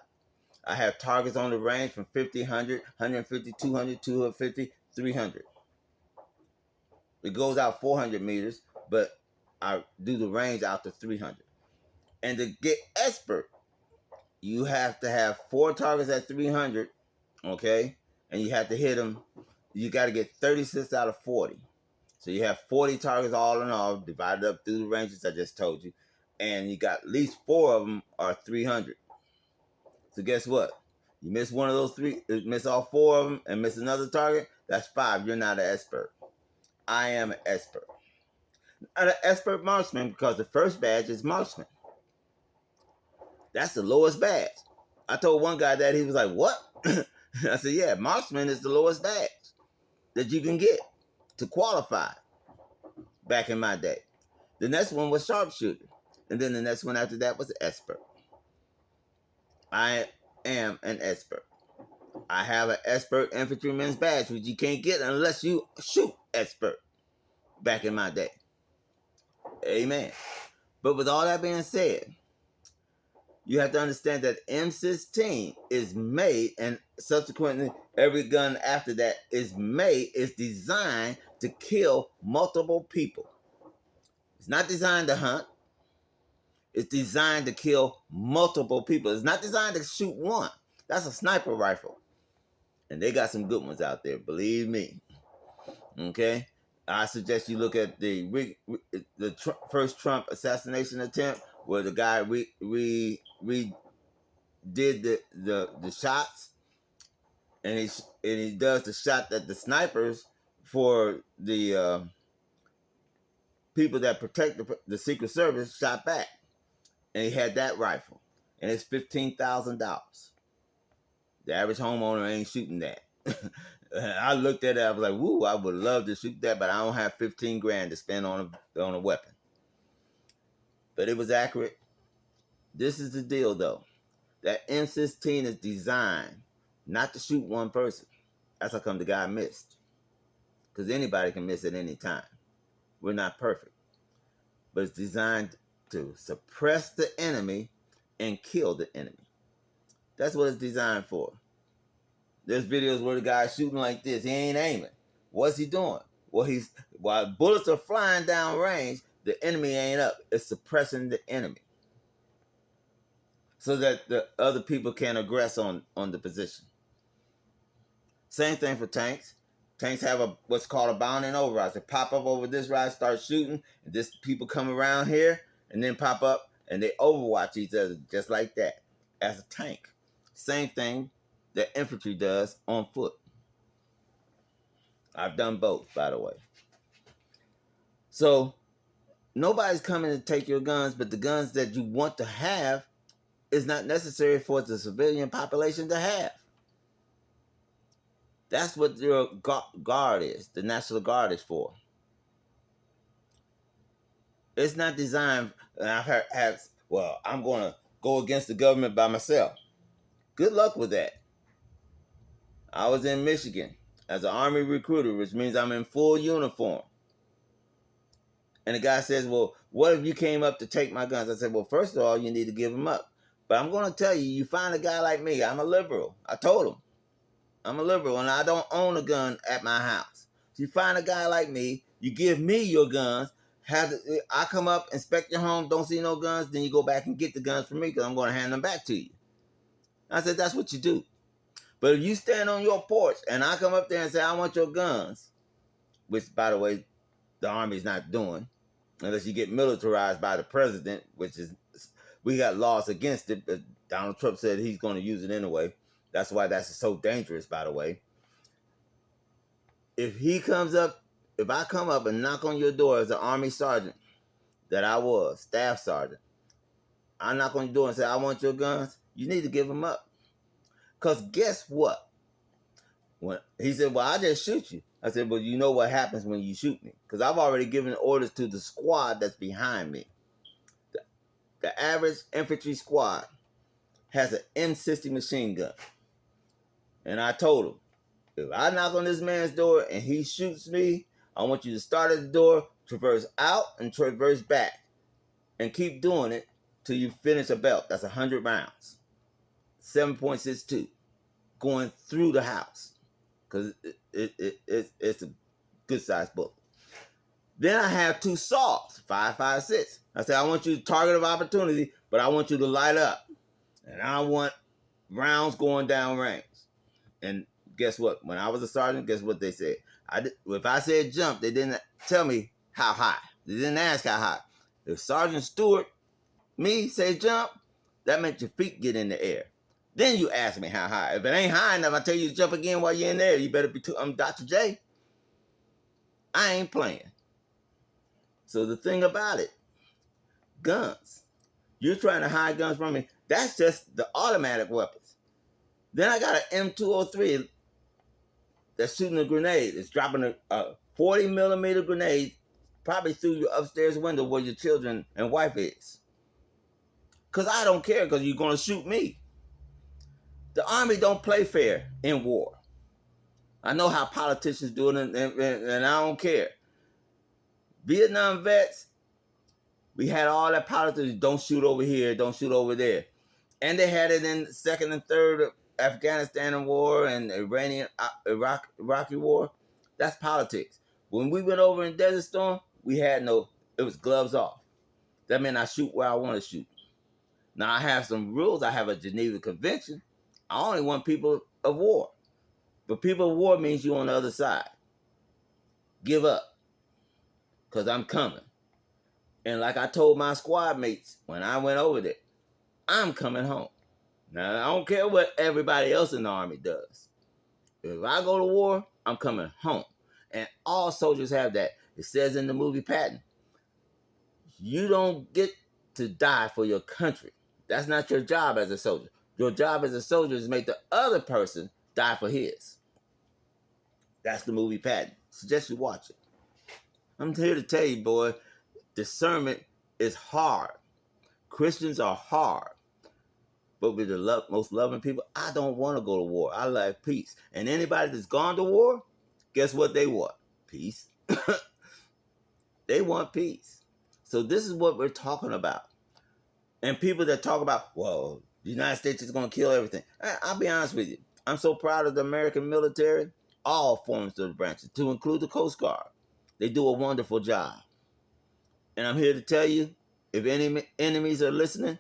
I have targets on the range from 50, 100, 150, 200, 250, 300. It goes out 400 meters, but I do the range out to 300. And to get expert, you have to have 4 targets at 300, okay? And you have to hit them. You got to get 36 out of 40. So you have 40 targets all in all, divided up through the ranges I just told you. And you got at least 4 of them are 300. So guess what? You miss one of those 3, miss all 4 of them, and miss another target, that's 5. You're not an expert. I am an expert. I'm an expert marksman because the first badge is marksman. That's the lowest badge. I told one guy that, he was like, what? I said, yeah, marksman is the lowest badge that you can get to qualify back in my day. The next one was sharpshooter. And then the next one after that was expert. I am an expert. I have an expert infantryman's badge, which you can't get unless you shoot expert back in my day. Amen. But with all that being said, you have to understand that M16 is made, and subsequently every gun after that is designed to kill multiple people. It's not designed to hunt. It's designed to kill multiple people. It's not designed to shoot one. That's a sniper rifle. And they got some good ones out there, believe me. Okay? I suggest you look at the first Trump assassination attempt, where the guy did the shots, and he does the shot that the snipers for the people that protect the Secret Service shot back, and he had that rifle, and it's $15,000. The average homeowner ain't shooting that. I looked at it, I was like, woo, I would love to shoot that, but I don't have 15 grand to spend on a weapon. But it was accurate. This is the deal, though. That M16 is designed not to shoot one person. That's how come the guy missed. Because anybody can miss at any time. We're not perfect. But it's designed to suppress the enemy and kill the enemy. That's what it's designed for. There's videos where the guy's shooting like this. He ain't aiming. What's he doing? Well, while bullets are flying down range, the enemy ain't up. It's suppressing the enemy, so that the other people can aggress on the position. Same thing for tanks. Tanks have what's called a bounding override. They pop up over this ride, start shooting, and this people come around here and then pop up, and they overwatch each other just like that as a tank. Same thing that infantry does on foot. I've done both, by the way. So nobody's coming to take your guns, but the guns that you want to have is not necessary for the civilian population to have. That's what your guard is. The National Guard is for. It's not designed, and I'm going to go against the government by myself. Good luck with that. I was in Michigan as an Army recruiter, which means I'm in full uniform. And the guy says, well, what if you came up to take my guns? I said, well, first of all, you need to give them up. But I'm going to tell you, you find a guy like me, I'm a liberal. I told him, I'm a liberal, and I don't own a gun at my house. So you find a guy like me, you give me your guns, I come up, inspect your home, don't see no guns, then you go back and get the guns from me because I'm going to hand them back to you. I said, that's what you do. But if you stand on your porch and I come up there and say, I want your guns, which, by the way, the Army's not doing, unless you get militarized by the president, which is, we got laws against it, but Donald Trump said he's going to use it anyway. That's why that's so dangerous, by the way. If I come up and knock on your door as an Army sergeant, that I was, staff sergeant, I knock on your door and say, I want your guns, you need to give them up. Because guess what? When he said, well, I just shoot you. I said, well, you know what happens when you shoot me? Because I've already given orders to the squad that's behind me. The average infantry squad has an M60 machine gun. And I told him, if I knock on this man's door and he shoots me, I want you to start at the door, traverse out, and traverse back. And keep doing it till you finish a belt. That's 100 rounds. 7.62 going through the house because it's a good sized bullet. Then I have 2 saws, 5.56. I said, I want you to target of opportunity, but I want you to light up. And I want rounds going down range. And guess what? When I was a sergeant, guess what they said? If I said jump, they didn't tell me how high. They didn't ask how high. If Sergeant Stewart, me, say jump, that meant your feet get in the air. Then you ask me how high. If it ain't high enough, I tell you to jump again while you're in there. You better be I'm Dr. J. I ain't playing. So the thing about it, guns. You're trying to hide guns from me. That's just the automatic weapons. Then I got an M203 that's shooting a grenade. It's dropping a 40 millimeter grenade probably through your upstairs window where your children and wife is. Because I don't care because you're going to shoot me. The Army don't play fair in war. I know how politicians do it, and I don't care. Vietnam vets, we had all that politics, don't shoot over here, don't shoot over there. And they had it in second and third Afghanistan war and Iraqi war. That's politics. When we went over in Desert Storm, it was gloves off. That meant I shoot where I want to shoot. Now I have some rules. I have a Geneva Convention. I only want people of war. But people of war means you on the other side. Give up. Because I'm coming. And like I told my squad mates when I went over there, I'm coming home. Now, I don't care what everybody else in the Army does. If I go to war, I'm coming home. And all soldiers have that. It says in the movie Patton, you don't get to die for your country. That's not your job as a soldier. Your job as a soldier is to make the other person die for his. That's the movie Patton. Suggest you watch it. I'm here to tell you, boy, discernment is hard. Christians are hard. But with the most loving people, I don't want to go to war. I like peace. And anybody that's gone to war, guess what they want? Peace. They want peace. So this is what we're talking about. And people that talk about, well, the United States is going to kill everything. I'll be honest with you. I'm so proud of the American military, all forms of the branches, to include the Coast Guard. They do a wonderful job. And I'm here to tell you, if any enemies are listening,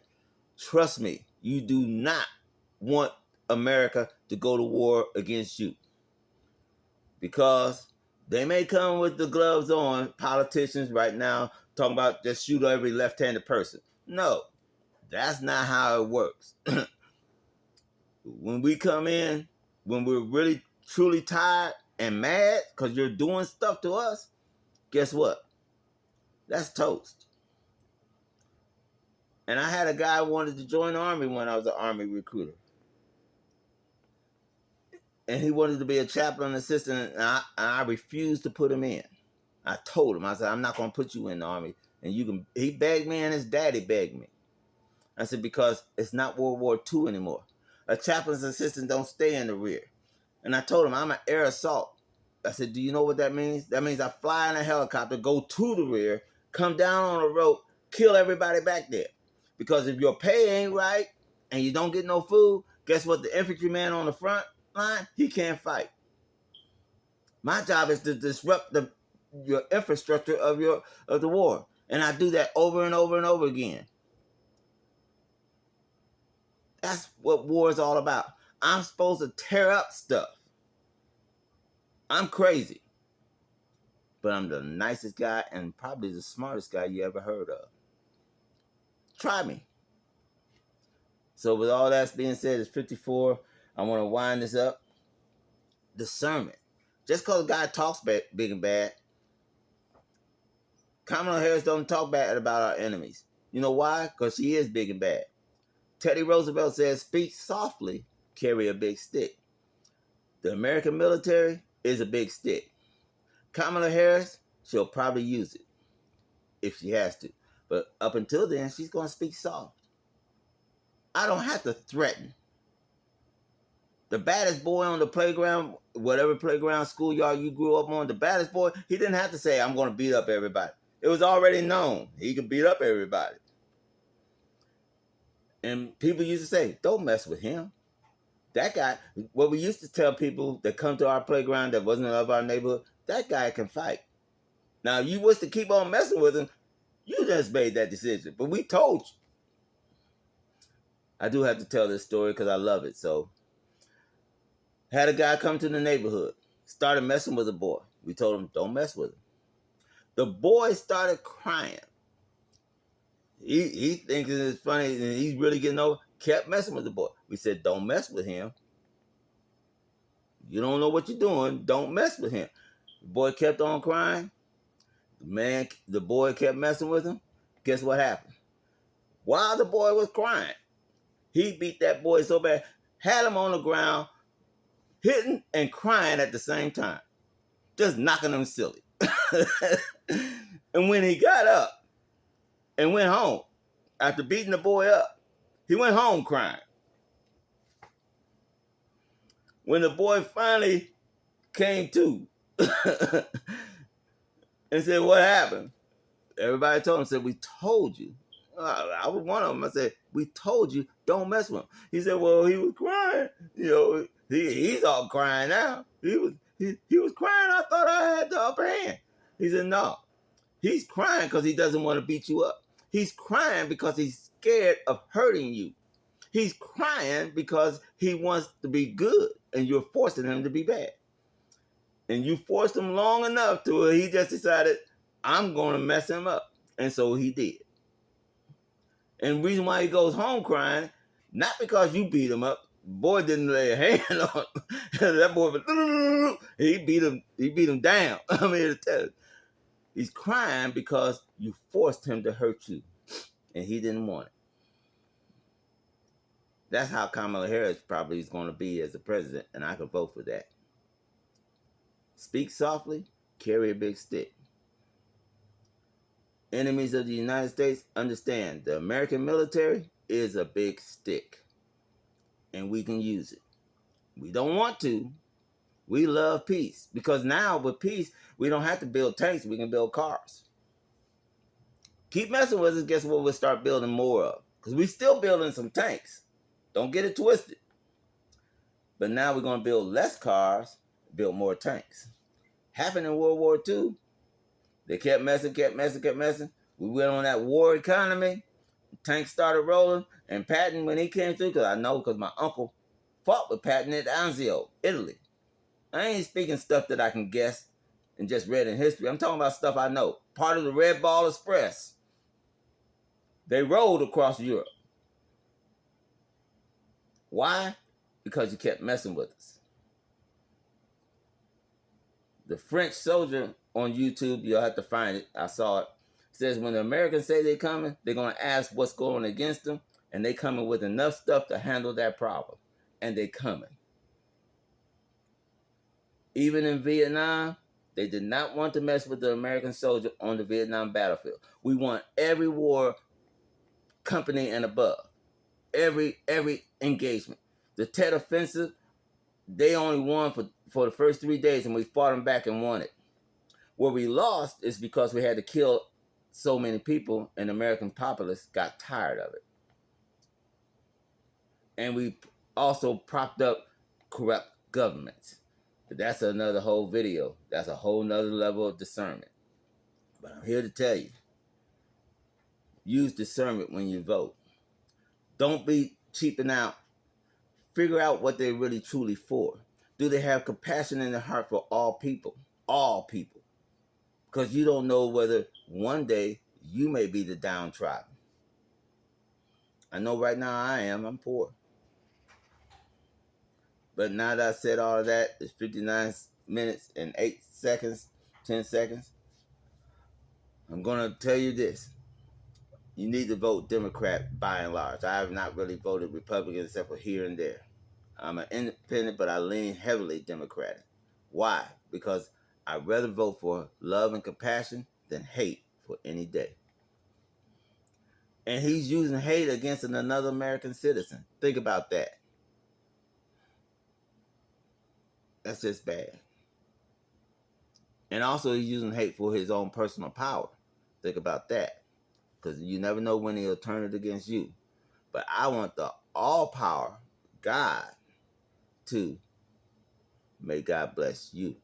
trust me, you do not want America to go to war against you. Because they may come with the gloves on, politicians right now, talking about just shoot every left-handed person. No, that's not how it works. When we come in, when we're really, truly tired and mad because you're doing stuff to us, guess what? That's toast. And I had a guy who wanted to join the Army when I was an Army recruiter. And he wanted to be a chaplain assistant, and I refused to put him in. I told him, I said, I'm not going to put you in the Army. And he begged me and his daddy begged me. I said, because it's not World War II anymore. A chaplain's assistant don't stay in the rear. And I told him, I'm an air assault. I said, do you know what that means? That means I fly in a helicopter, go to the rear, come down on a rope, kill everybody back there. Because if your pay ain't right and you don't get no food, guess what? The infantryman on the front line, he can't fight. My job is to disrupt your infrastructure of the war. And I do that over and over and over again. That's what war is all about. I'm supposed to tear up stuff. I'm crazy. But I'm the nicest guy and probably the smartest guy you ever heard of. Try me. So with all that being said, it's 54. I want to wind this up. Discernment. Just because a guy talks big and bad, Kamala Harris don't talk bad about our enemies. You know why? Because she is big and bad. Teddy Roosevelt says, speak softly, carry a big stick. The American military is a big stick. Kamala Harris, she'll probably use it if she has to. But up until then, she's going to speak soft. I don't have to threaten. The baddest boy on the playground, whatever playground, schoolyard you grew up on, the baddest boy, he didn't have to say, I'm going to beat up everybody. It was already known. He could beat up everybody. And people used to say, don't mess with him. That guy, what we used to tell people that come to our playground that wasn't of our neighborhood, that guy can fight. Now, if you was to keep on messing with him, you just made that decision. But we told you. I do have to tell this story because I love it. So, had a guy come to the neighborhood, started messing with a boy. We told him, don't mess with him. The boy started crying. He thinks it's funny and he's really getting over. Kept messing with the boy. We said, don't mess with him. You don't know what you're doing. Don't mess with him. The boy kept on crying. The boy kept messing with him. Guess what happened? While the boy was crying, he beat that boy so bad, had him on the ground, hitting and crying at the same time, just knocking him silly. And when he got up and went home, after beating the boy up, he went home crying. When the boy finally came to and said, what happened? Everybody told him, said, we told you. I was one of them. I said, we told you, don't mess with him. He said, well, he was crying. You know, he's all crying now. He was crying. I thought I had the upper hand. He said, no. He's crying because he doesn't want to beat you up. He's crying because he's scared of hurting you. He's crying because he wants to be good and you're forcing him to be bad. And you forced him long enough to where he just decided, I'm going to mess him up. And so he did. And the reason why he goes home crying, not because you beat him up. Boy didn't lay a hand on him. That boy, he beat him down. I'm here to tell you. He's crying because you forced him to hurt you. And he didn't want it. That's how Kamala Harris probably is going to be as a president. And I could vote for that. Speak softly, carry a big stick. Enemies of the United States, understand the American military is a big stick. And we can use it. We don't want to. We love peace. Because now with peace, we don't have to build tanks. We can build cars. Keep messing with us, guess what we'll start building more of? Because we're still building some tanks. Don't get it twisted. But now we're going to build less cars, build more tanks. Happened in World War II. They kept messing. We went on that war economy. Tanks started rolling. And Patton, when he came through, because I know because my uncle fought with Patton at Anzio, Italy. I ain't speaking stuff that I can guess and just read in history. I'm talking about stuff I know. Part of the Red Ball Express. They rolled across Europe. Why? Because you kept messing with us. The French soldier on YouTube, you'll have to find it. I saw it. Says when the Americans say they're coming, they're going to ask what's going against them. And they coming with enough stuff to handle that problem. And they coming. Even in Vietnam, they did not want to mess with the American soldier on the Vietnam battlefield. We want every war company and above. Every engagement. The Tet Offensive, they only won for the first 3 days and we fought them back and won it. Where we lost is because we had to kill so many people and the American populace got tired of it. And we also propped up corrupt governments. But that's another whole video. That's a whole nother level of discernment. But I'm here to tell you, use discernment when you vote. Don't be cheaping out. Figure out what they're really truly for. Do they have compassion in their heart for all people? All people. Because you don't know whether one day you may be the downtrodden. I know right now I am. I'm poor. But now that I said all of that, it's 59 minutes and 8 seconds, 10 seconds. I'm going to tell you this. You need to vote Democrat by and large. I have not really voted Republican except for here and there. I'm an independent, but I lean heavily Democratic. Why? Because I'd rather vote for love and compassion than hate for any day. And he's using hate against another American citizen. Think about that. That's just bad. And also he's using hate for his own personal power. Think about that. Because you never know when he'll turn it against you. But I want the all-power God too. May God bless you.